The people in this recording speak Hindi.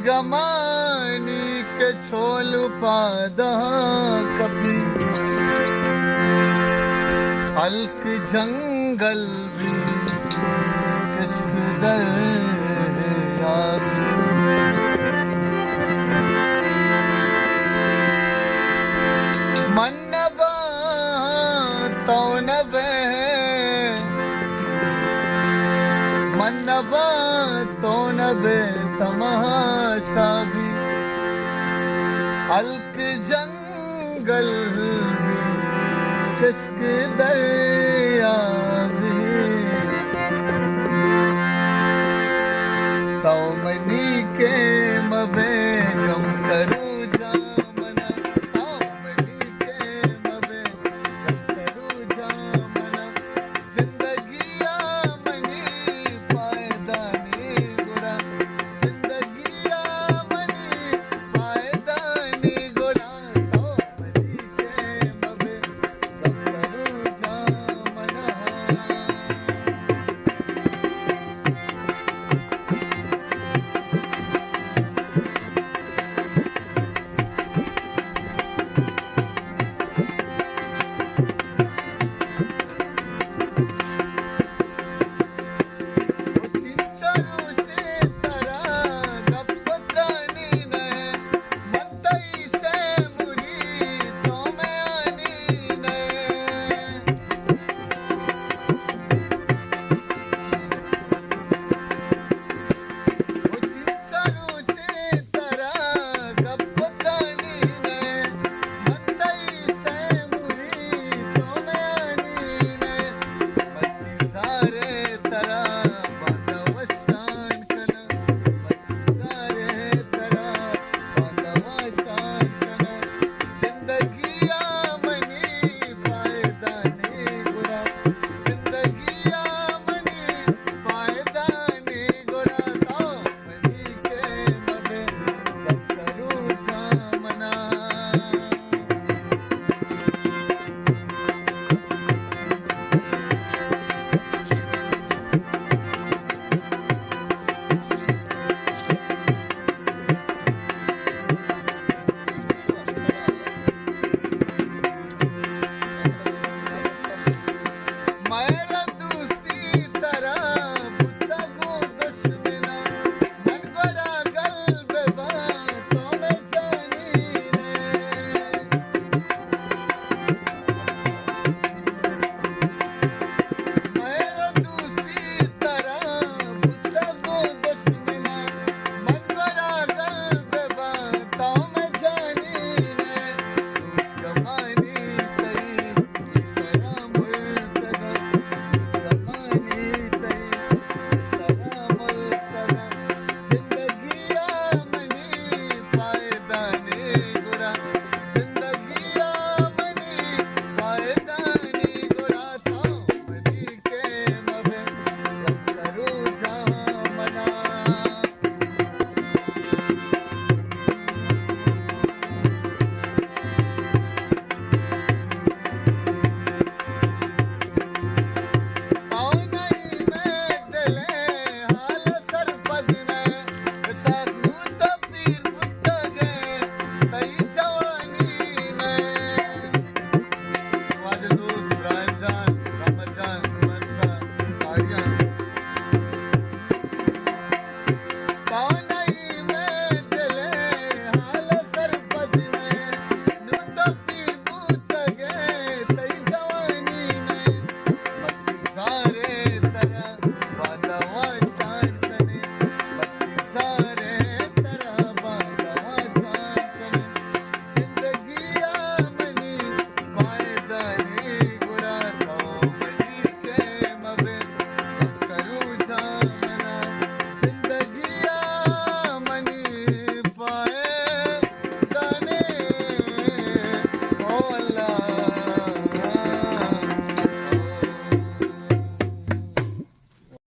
गमानी के छोल पादा कभी हल्क जंगल भी किस्क दरिया भी मन नबा तो नबे मन नबा तो नबे तमाशा भी हल्क जंगल भी किस्क दरिया भी तो मनी के मबे गम करूँ जामना तो मनी के मबे गम करूँ जामना जिंदगिया मनी पायदानी गुड़ा जिंदगिया मनी पायदानी गुड़ा तो मनी के मबे गम करूँ जामना सारे